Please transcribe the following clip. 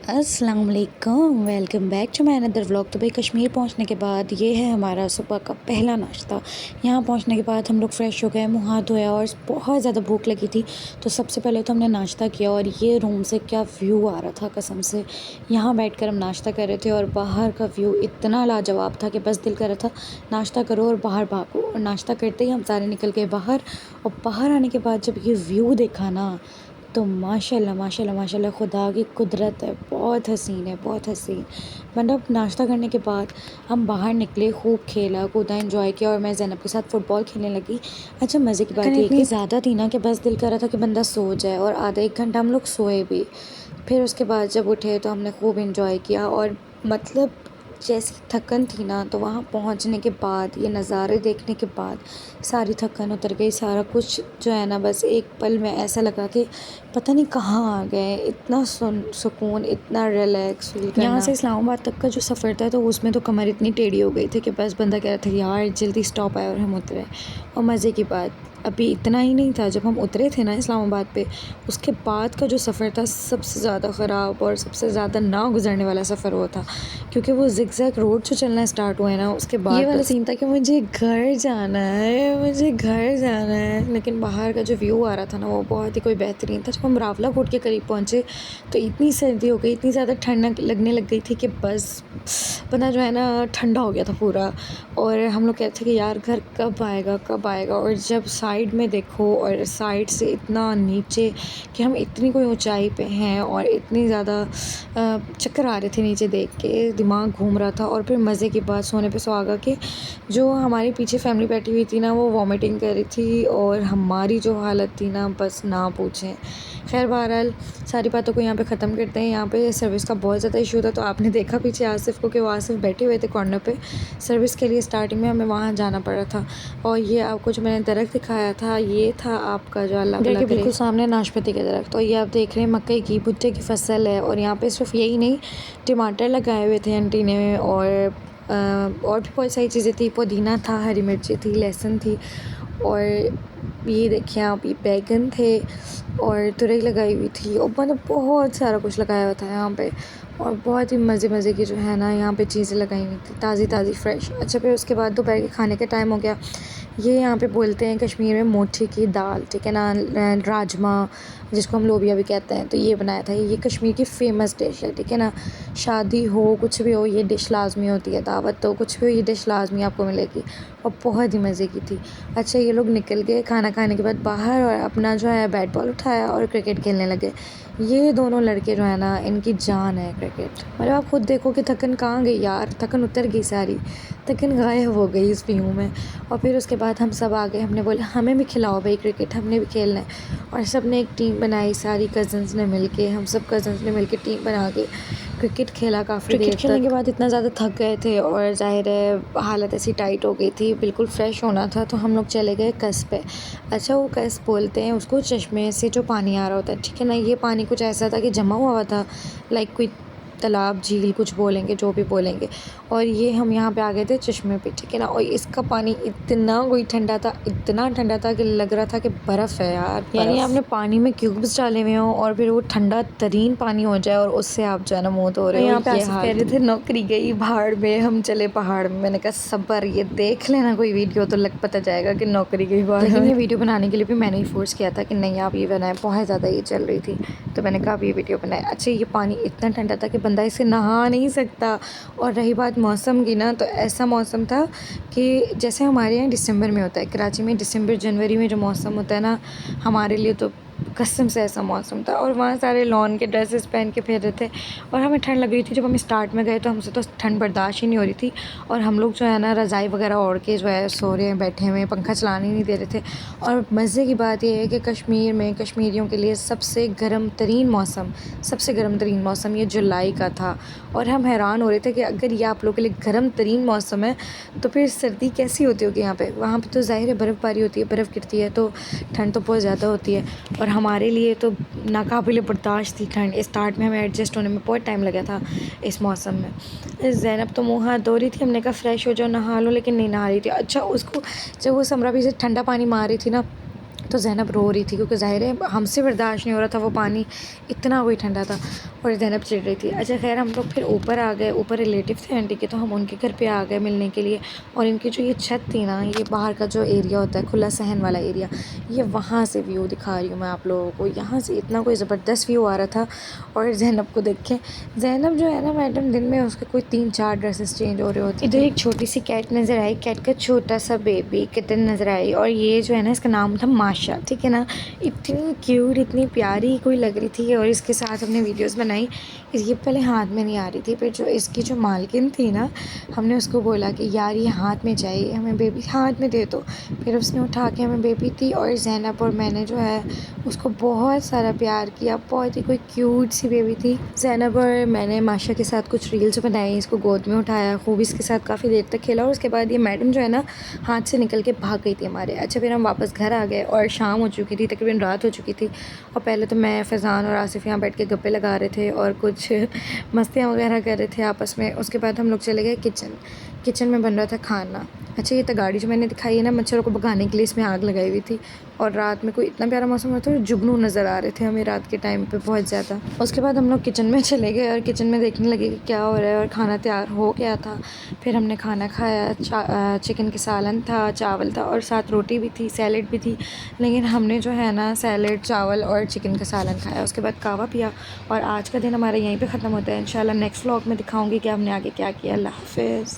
अस्सलाम वालेकुम, welcome back to my another vlog. तो भाई कश्मीर पहुंचने के बाद ये है हमारा सुबह का पहला नाश्ता। यहाँ पहुंचने के बाद हम लोग फ़्रेश हो गए, मुँह हाथ धोया और बहुत ज़्यादा भूख लगी थी। तो सबसे पहले तो हमने नाश्ता किया और ये रूम से क्या व्यू आ रहा था कसम से। यहाँ बैठकर हम नाश्ता कर रहे थे और बाहर का व्यू इतना लाजवाब था कि बस दिल कर रहा था नाश्ता करो और बाहर भागो। और नाश्ता करते ही हम सारे निकल गए बाहर। और बाहर आने के बाद जब ये व्यू देखा ना, तो माशाल्लाह माशाल्लाह माशाल्लाह खुदा की कुदरत है, बहुत हसीन है, बहुत हसीन। मतलब नाश्ता करने के बाद हम बाहर निकले, खूब खेला कूदा, एंजॉय किया और मैं ज़ैनब के साथ फ़ुटबॉल खेलने लगी। अच्छा मज़े की बात ये इतनी ज़्यादा थी ना कि बस दिल कर रहा था कि बंदा सो जाए, और आधा एक घंटा हम लोग सोए भी। फिर उसके बाद जब उठे तो हमने खूब एंजॉय किया। और मतलब जैसी थकन थी ना, तो वहाँ पहुँचने के बाद ये नज़ारे देखने के बाद सारी थकन उतर गई। सारा कुछ जो है ना, बस एक पल में ऐसा लगा कि पता नहीं कहाँ आ गए। इतना सुकून, इतना रिलैक्स फील करना। यहाँ से इस्लामाबाद तक का जो सफ़र था, तो उसमें तो कमर इतनी टेढ़ी हो गई थी कि बस बंदा कह रहा था यार जल्दी स्टॉप आए और हम उतरे। और मज़े की बात अभी इतना ही नहीं था, जब हम उतरे थे ना इस्लामाबाद पे, उसके बाद का जो सफ़र था सबसे ज़्यादा ख़राब और सबसे ज़्यादा ना गुजरने वाला सफ़र वो था। क्योंकि वो ज़िगज़ैग रोड जो चलना स्टार्ट हुआ है ना, उसके बाद ये वाला सीन था कि मुझे घर जाना है, मुझे घर जाना है। लेकिन बाहर का जो व्यू आ रहा था ना, वो बहुत ही कोई बेहतरीन था। जब हम रावला कोट के करीब पहुँचे तो इतनी सर्दी हो गई, इतनी ज़्यादा ठंड लगने लग गई थी कि बस बंदा जो है ना ठंडा हो गया था पूरा। और हम लोग कहते थे कि यार घर कब आएगा, कब आएगा। और जब साइड में देखो और साइड से इतना नीचे कि हम इतनी कोई ऊंचाई पे हैं, और इतनी ज़्यादा चक्कर आ रहे थे नीचे देख के, दिमाग घूम रहा था। और फिर मज़े की बात, सोने पे सुहागा कि जो हमारे पीछे फैमिली बैठी हुई थी ना, वो वॉमिटिंग कर रही थी और हमारी जो हालत थी ना, बस ना पूछें। खैर बहरहाल सारी बातों को यहाँ पे ख़त्म करते हैं। यहाँ पे सर्विस का बहुत ज़्यादा इशू था, तो आपने देखा पीछे आसिफ़ को कि वो आसिफ़ बैठे हुए थे कॉर्नर पे सर्विस के लिए। स्टार्टिंग में हमें वहाँ जाना पड़ा था। और ये आपको जो मैंने दरख्त दिखाया था, ये था आपका जो अल्लाह के बिल्कुल सामने नाशपाती का दरख्त। तो ये आप देख रहे हैं मकई की भुट्टे की फसल है। और यहाँ पे सिर्फ यही नहीं, टमाटर लगाए हुए थे आंटी ने, और भी बहुत सारी चीज़ें थी। पुदीना था, हरी मिर्ची थी, लहसुन थी, और ये देखिए आप, ये बैगन थे और तुरई लगाई हुई थी। और मतलब बहुत सारा कुछ लगाया हुआ था यहाँ पे। और बहुत ही मज़े मज़े की जो है ना यहाँ पे चीज़ें लगाई हुई थी, ताज़ी ताज़ी फ्रेश। अच्छा फिर उसके बाद दोपहर के खाने का टाइम हो गया। ये यहाँ पे बोलते हैं कश्मीर में मोठी की दाल, ठीक है ना, राजमा जिसको हम लोबिया भी कहते हैं। तो ये बनाया था, ये कश्मीर की फ़ेमस डिश है, ठीक है ना। शादी हो, कुछ भी हो, ये डिश लाजमी होती है। दावत हो, कुछ भी हो, ये डिश लाजमी आपको मिलेगी। और बहुत ही मज़े की थी। अच्छा ये लोग निकल गए खाना खाने के बाद बाहर, और अपना जो है बैट बॉल उठाया और क्रिकेट खेलने लगे। ये दोनों लड़के जो है ना, इनकी जान है क्रिकेट। मतलब आप खुद देखो कि थकन कहाँ गई यार, थकन उतर गई सारी, थकन गायब हो गई इस व्यू में। और फिर उसके बाद हम सब आ गए, हमने बोला हमें भी खिलाओ भाई क्रिकेट, हमने भी खेलना है। और सब ने एक टीम बनाई, सारी कज़न्स ने मिल के, हम सब कज़न्स ने मिल के टीम बना के क्रिकेट खेला काफ़ी देर तक। क्रिकेट खेलने के बाद इतना ज़्यादा थक गए थे और ज़ाहिर है हालत ऐसी टाइट हो गई थी, बिल्कुल फ्रेश होना था। तो हम लोग चले गए कस पे। अच्छा वो कस बोलते हैं उसको, चश्मे से जो पानी आ रहा होता है, ठीक है ना। ये पानी कुछ ऐसा था कि जमा हुआ था, लाइक कोई तालाब, झील, कुछ बोलेंगे, जो भी बोलेंगे। और ये हम यहाँ पे आ गए थे चश्मे पे, ठीक है ना। और इसका पानी इतना कोई ठंडा था, इतना ठंडा था कि लग रहा था कि बर्फ़ है यार। यानी आपने पानी में क्यूब्स डाले हुए हों और फिर वो ठंडा तरीन पानी हो जाए और उससे आप जो है ना मुँह धो रहे हो। यहाँ पे आसिफ कह रहे थे नौकरी गई भाड़ में, हम चले पहाड़ में। मैंने कहा सब्र, ये देख लेना कोई वीडियो तो लग पता जाएगा कि नौकरी गई भाड़ में। लेकिन ये वीडियो बनाने के लिए भी मैंने ही फोर्स किया था कि नहीं आप ये बनाएं, बहुत ज़्यादा ये चल रही थी, तो मैंने कहा आप ये वीडियो बनाएं। अच्छा ये पानी इतना ठंडा था कि बंदा इसे नहा नहीं सकता। और रही बात मौसम की ना, तो ऐसा मौसम था कि जैसे हमारे यहाँ दिसंबर में होता है, कराची में दिसंबर जनवरी में जो मौसम होता है ना, हमारे लिए तो कसम से ऐसा मौसम था। और वहाँ सारे लॉन के ड्रेसेस पहन के फिर रहे थे और हमें ठंड लग रही थी। जब हम स्टार्ट में गए तो हमसे तो ठंड बर्दाश्त ही नहीं हो रही थी, और हम लोग जो है ना रज़ाई वगैरह ओढ़ के जो है सो रहे हैं, बैठे हुए, पंखा चलाने नहीं दे रहे थे। और मज़े की बात यह है कि कश्मीर में कश्मीरियों के लिए सबसे गर्म तरीन मौसम, सबसे गर्म तरीन मौसम ये जुलाई का था। और हम हैरान हो रहे थे कि अगर ये आप लोगों के लिए गर्म तरीन मौसम है, तो फिर सर्दी कैसी होती होगी यहाँ पे। वहाँ पे तो ज़ाहिर है बर्फ़बारी होती है, बर्फ़ गिरती है, तो ठंड तो बहुत ज़्यादा होती है। और हमारे लिए तो नाकाबिल बर्दाश्त थी ठंड। स्टार्ट में हमें एडजस्ट होने में बहुत टाइम लगा था इस मौसम में। ज़ैनब तो मुँह हाथ धो रही थी, हमने कहा फ़्रेश हो जाओ, नहा लो, लेकिन नहीं नहा रही थी। अच्छा उसको जब वो समरा भी से ठंडा पानी मार रही थी ना, तो ज़ैनब रो रही थी क्योंकि ज़ाहिर है हमसे बर्दाश्त नहीं हो रहा था वो पानी, इतना कोई ठंडा था और ज़ैनब चिढ़ रही थी। अच्छा खैर हम लोग फिर ऊपर आ गए, ऊपर रिलेटिव थे आंटी के, तो हम उनके घर पे आ गए मिलने के लिए। और इनकी जो ये छत थी ना, ये बाहर का जो एरिया होता है खुला सहन वाला एरिया, ये वहाँ से व्यू दिखा रही हूँ मैं आप लोगों को। यहाँ से इतना कोई ज़बरदस्त व्यू आ रहा था। और ज़ैनब को देखें, ज़ैनब जो है ना मैडम, दिन में उसके कोई 3-4 ड्रेसेस चेंज हो रहे होते। इधर एक छोटी सी कैट नज़र आई, कैट का छोटा सा बेबी किटन नज़र आई, और ये जो है ना इसका नाम था माशा, ठीक है ना। इतनी क्यूट, इतनी प्यारी कोई लग रही थी। और इसके साथ हमने वीडियोस बनाई। ये पहले हाथ में नहीं आ रही थी, फिर जो इसकी जो मालकिन थी ना, हमने उसको बोला कि यार ये हाथ में चाहिए हमें, बेबी हाथ में दे दो। फिर उसने उठा के हमें बेबी दी, और ज़ैनब और मैंने जो है उसको बहुत सारा प्यार किया। बहुत ही कोई क्यूट सी बेबी थी। ज़ैनब और मैंने माशा के साथ कुछ रील्स बनाई, इसको गोद में उठाया, खूब इसके साथ काफ़ी देर तक खेला। और उसके बाद ये मैडम जो है ना हाथ से निकल के भाग गई थी हमारे। अच्छा फिर हम वापस घर आ गए और शाम हो चुकी थी, तकरीबन रात हो चुकी थी। और पहले तो मैं, फ़ैज़ान और आसिफ़ यहाँ बैठ के गप्पे लगा रहे थे और कुछ मस्तियाँ वगैरह कर रहे थे आपस में। उसके बाद हम लोग चले गए किचन में बन रहा था खाना। अच्छा ये गाड़ी जो मैंने दिखाई है ना मच्छरों को भगाने के लिए, इसमें आग लगाई हुई थी। और रात में कोई इतना प्यारा मौसम होता है, जुगनू नज़र आ रहे थे हमें रात के टाइम पे बहुत ज़्यादा। उसके बाद हम लोग किचन में चले गए और किचन में देखने लगे कि क्या हो रहा है, और खाना तैयार हो गया था। फिर हमने खाना खाया, चिकन की सालन था, चावल था और साथ रोटी भी थी, सैलेड भी थी। लेकिन हमने जो है ना सैलेड, चावल और चिकन का सालन खाया। उसके बाद कहवा पिया। और आज का दिन हमारा यहीं पर ख़त्म होता है। इंशाल्लाह नेक्स्ट व्लॉग में दिखाऊँगी कि हमने आगे क्या किया। अल्लाह हाफ़िज़।